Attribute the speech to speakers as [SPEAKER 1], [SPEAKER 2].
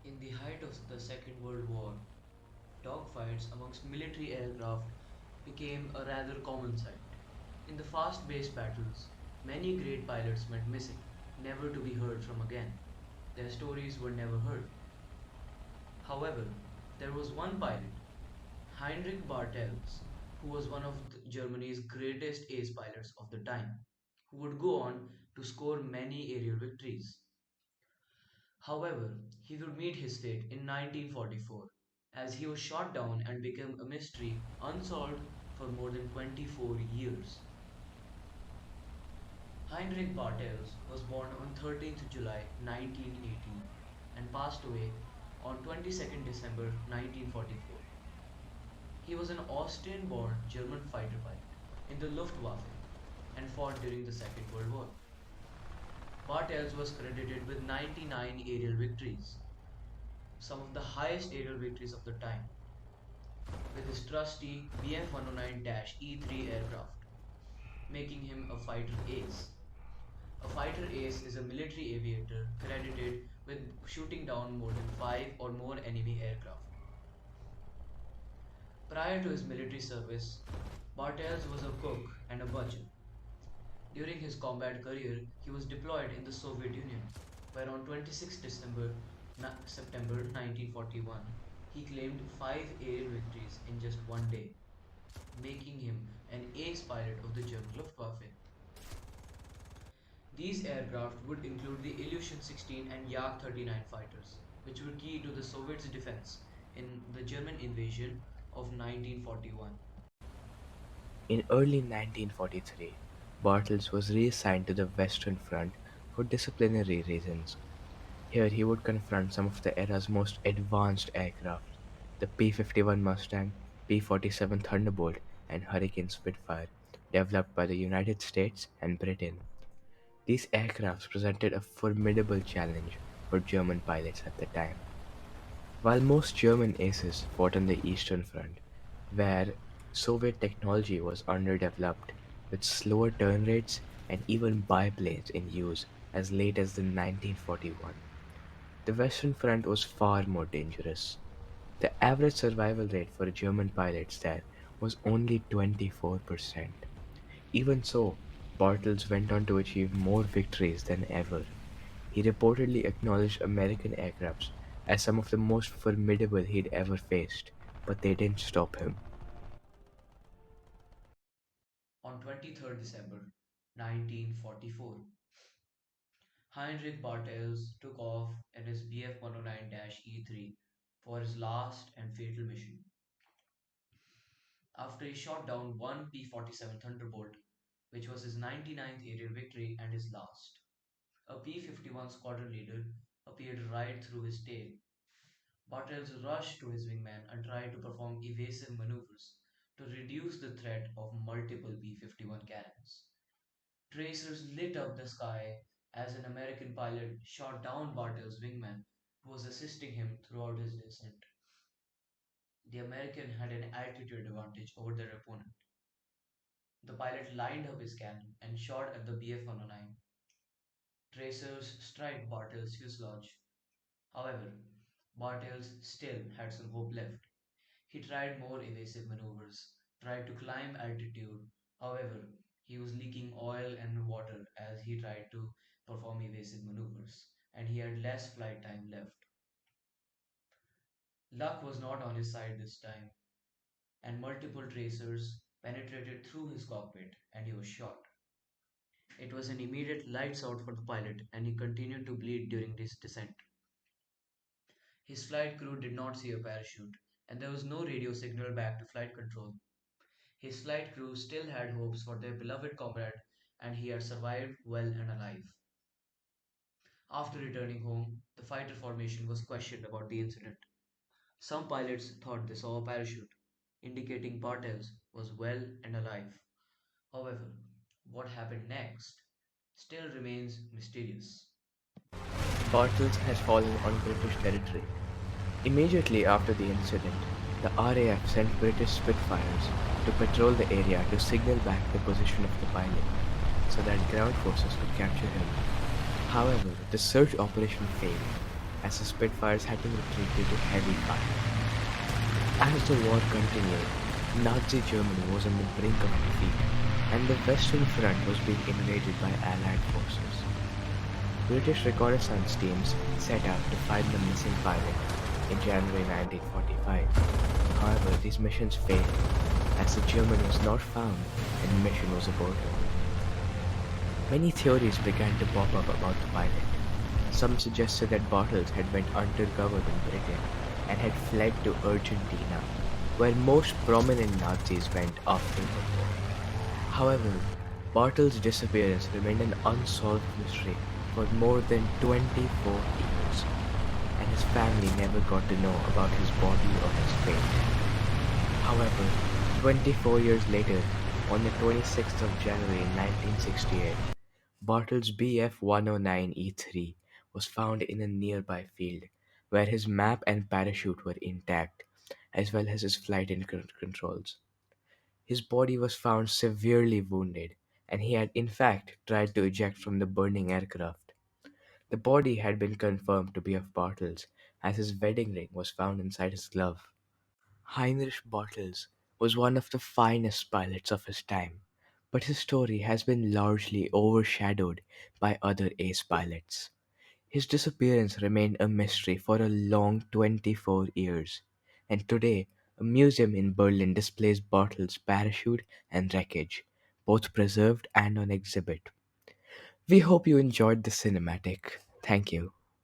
[SPEAKER 1] In the height of the Second World War, dogfights amongst military aircraft became a rather common sight. In the fast paced battles, many great pilots went missing, never to be heard from again. Their stories were never heard. However, there was one pilot, Heinrich Bartels, who was one of Germany's greatest ace pilots of the time, who would go on to score many aerial victories. However, he would meet his fate in 1944 as he was shot down and became a mystery unsolved for more than 24 years. Heinrich Bartels was born on 13th July 1918 and passed away on 22nd December 1944. He was an Austrian-born German fighter pilot in the Luftwaffe and fought during the Second World War. Bartels was credited with 99 aerial victories, some of the highest aerial victories of the time, with his trusty Bf-109-E3 aircraft, making him a fighter ace. A fighter ace is a military aviator credited with shooting down more than five or more enemy aircraft. Prior to his military service, Bartels was a cook and a butcher. During his combat career, he was deployed in the Soviet Union, where on 26 September 1941, he claimed five aerial victories in just one day, making him an ace pilot of the German Luftwaffe. These aircraft would include the Ilyushin-16 and Yak-39 fighters, which were key to the Soviets' defense in the German invasion of 1941.
[SPEAKER 2] In early 1943, Bartels was reassigned to the Western Front for disciplinary reasons. Here he would confront some of the era's most advanced aircraft, the P-51 Mustang, P-47 Thunderbolt, and Hurricane Spitfire, developed by the United States and Britain. These aircrafts presented a formidable challenge for German pilots at the time. While most German aces fought on the Eastern Front, where Soviet technology was underdeveloped, with slower turn rates and even biplanes in use as late as the 1941. The Western Front was far more dangerous. The average survival rate for German pilots there was only 24%. Even so, Bartels went on to achieve more victories than ever. He reportedly acknowledged American aircrafts as some of the most formidable he'd ever faced, but they didn't stop him.
[SPEAKER 1] On 23rd December 1944, Heinrich Bartels took off in his Bf-109-E3 for his last and fatal mission. After he shot down one P-47 Thunderbolt, which was his 99th aerial victory and his last. A P-51 squadron leader appeared right through his tail. Bartels rushed to his wingman and tried to perform evasive maneuvers to reduce the threat of multiple P-51 cannons. Tracers lit up the sky as an American pilot shot down Bartels' wingman, who was assisting him throughout his descent. The American had an altitude advantage over their opponent. The pilot lined up his cannon and shot at the Bf-109. Tracers strike Bartels' fuselage. However, Bartels still had some hope left. He tried more evasive maneuvers, tried to climb altitude. However, he was leaking oil and water as he tried to perform evasive maneuvers, and he had less flight time left. Luck was not on his side this time, and multiple tracers penetrated through his cockpit, and he was shot. It was an immediate lights out for the pilot, and he continued to bleed during this descent. His flight crew did not see a parachute, and there was no radio signal back to flight control. His flight crew still had hopes for their beloved comrade, and he had survived well and alive. After returning home, the fighter formation was questioned about the incident. Some pilots thought they saw a parachute, indicating Bartels was well and alive. However, what happened next still remains mysterious.
[SPEAKER 2] Bartels had fallen on British territory. Immediately after the incident, the RAF sent British Spitfires to patrol the area to signal back the position of the pilot so that ground forces could capture him. However, the search operation failed, as the Spitfires had to retreat due to heavy fire. As the war continued, Nazi Germany was on the brink of defeat, and the Western Front was being invaded by Allied forces. British reconnaissance teams set out to find the missing pilot in January 1945. However, these missions failed as the German was not found and the mission was aborted. Many theories began to pop up about the pilot. Some suggested that Bottles had went undercover in Britain and had fled to Argentina, where most prominent Nazis went after the war. However, Bartle's disappearance remained an unsolved mystery for more than 24 years, and his family never got to know about his body or his fate. However, 24 years later, on the 26th of January 1968, Bartle's Bf 109E3 was found in a nearby field, where his map and parachute were intact, as well as his flight controls. His body was found severely wounded, and he had in fact tried to eject from the burning aircraft. The body had been confirmed to be of Bartels, as his wedding ring was found inside his glove. Heinrich Bartels was one of the finest pilots of his time, but his story has been largely overshadowed by other ace pilots. His disappearance remained a mystery for a long 24 years, and today a museum in Berlin displays Bartels' parachute and wreckage, both preserved and on exhibit. We hope you enjoyed the cinematic. Thank you.